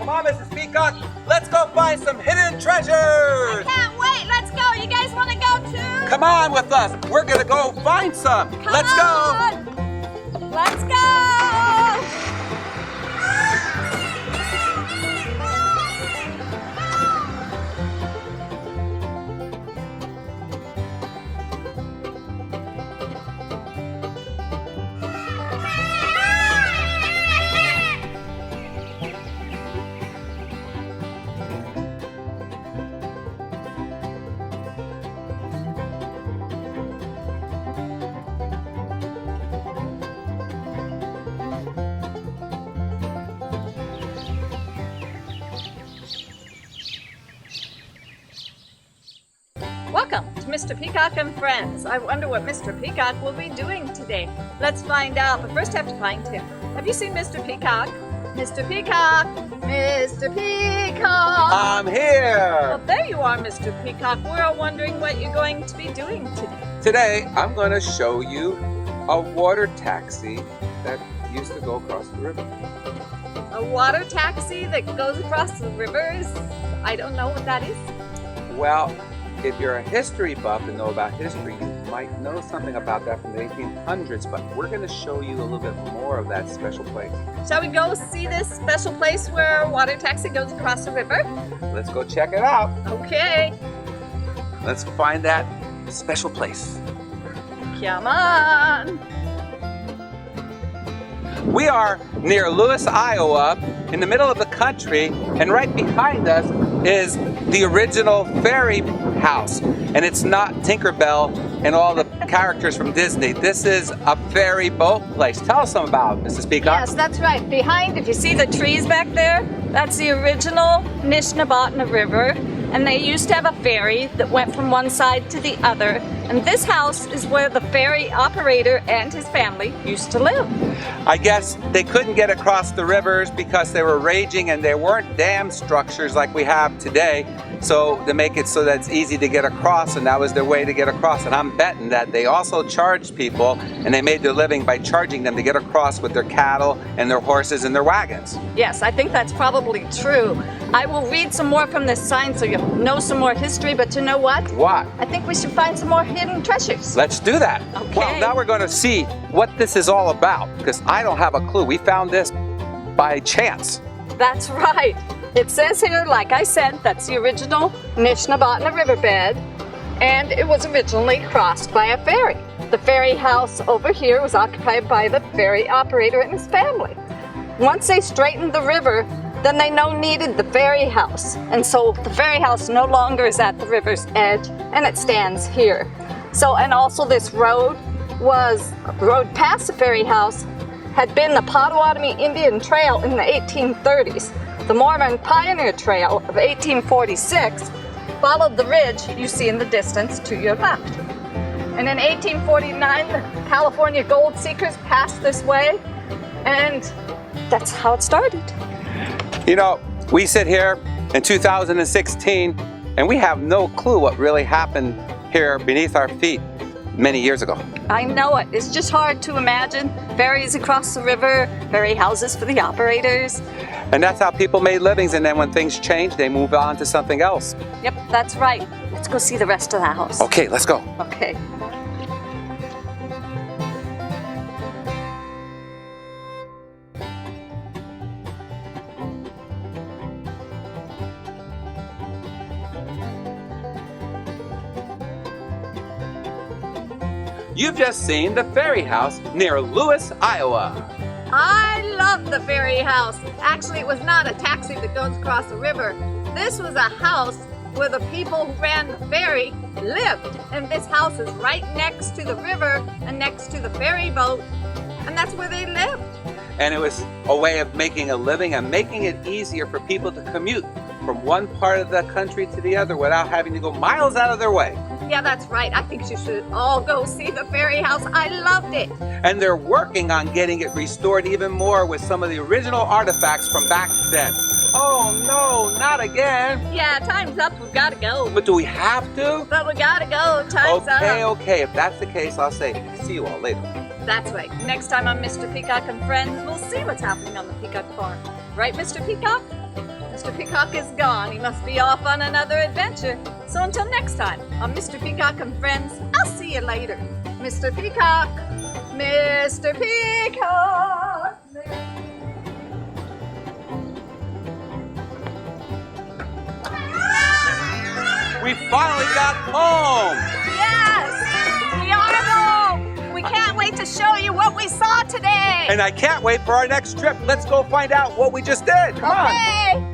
Come on, Mrs. Peacock. Let's go find some hidden treasures. I can't wait. Let's go. You guys want to go too? Come on with us. We're going to go find some. Let's go. Let's go. Welcome to Mr. Peacock and Friends. I wonder what Mr. Peacock will be doing today. Let's find out, but first I have to find him. Have you seen Mr. Peacock? Mr. Peacock! Mr. Peacock! I'm here. Well, there you are, Mr. Peacock. We're all wondering what you're going to be doing today. Today, I'm going to show you a water taxi that used to go across the river. A water taxi that goes across the rivers? I don't know what that is. Well, if you're a history buff and know about history, you might know something about that from the 1800s, but we're going to show you a little bit more of that special place. Shall we go see this special place where a water taxi goes across the river? Let's go check it out. Okay. Let's find that special place. Come on. We are near Lewis, Iowa, in the middle of the country, and right behind us is the original Ferry House. And it's not Tinkerbell and all the characters from Disney. This is a ferry boat place. Tell us something about it, Mrs. Peacock. Yes, that's right. Behind, if you see the trees back there, that's the original Nishnabotna River. And they used to have a ferry that went from one side to the other. And this house is where the ferry operator and his family used to live. I guess they couldn't get across the rivers because they were raging and there weren't dam structures like we have today. So to make it so that it's easy to get across, and that was their way to get across. And I'm betting that they also charged people, and they made their living by charging them to get across with their cattle and their horses and their wagons. Yes, I think that's probably true. I will read some more from this sign so you'll know some more history, but you know what? What? I think we should find some more hidden treasures. Let's do that. Okay. Well, now we're going to see what this is all about, because I don't have a clue. We found this by chance. That's right. It says here, like I said, that's the original Nishnabotna riverbed, and it was originally crossed by a ferry. The ferry house over here was occupied by the ferry operator and his family. Once they straightened the river, then they needed the ferry house, and so the ferry house no longer is at the river's edge, and it stands here. So, and also this road past the ferry house had been the Potawatomi Indian Trail in the 1830s. The Mormon Pioneer Trail of 1846 followed the ridge you see in the distance to your left. And in 1849, the California gold seekers passed this way, and that's how it started. You know, we sit here in 2016, and we have no clue what really happened here beneath our feet many years ago. I know it. It's just hard to imagine. Ferries across the river, ferry houses for the operators. And that's how people made livings, and then when things change, they move on to something else. Yep, that's right. Let's go see the rest of the house. Okay, let's go. Okay. You've just seen the Ferry House near Lewis, Iowa. I love the ferry house. Actually, it was not a taxi that goes across the river. This was a house where the people who ran the ferry lived. And this house is right next to the river and next to the ferry boat. And that's where they lived. And it was a way of making a living and making it easier for people to commute from one part of the country to the other without having to go miles out of their way. Yeah, that's right. I think you should all go see the ferry house. I loved it. And they're working on getting it restored even more with some of the original artifacts from back then. Oh no, not again. Yeah, time's up. We've got to go. But do we have to? But we got to go. Time's up. Okay. If that's the case, I'll say see you all later. That's right. Next time on Mr. Peacock and Friends, we'll see what's happening on the Peacock Farm. Right, Mr. Peacock? Mr. Peacock is gone. He must be off on another adventure. So until next time, on Mr. Peacock and Friends, I'll see you later. Mr. Peacock, Mr. Peacock. We finally got home! Yes, we are home. We can't wait to show you what we saw today. And I can't wait for our next trip. Let's go find out what we just did. Come on. Okay.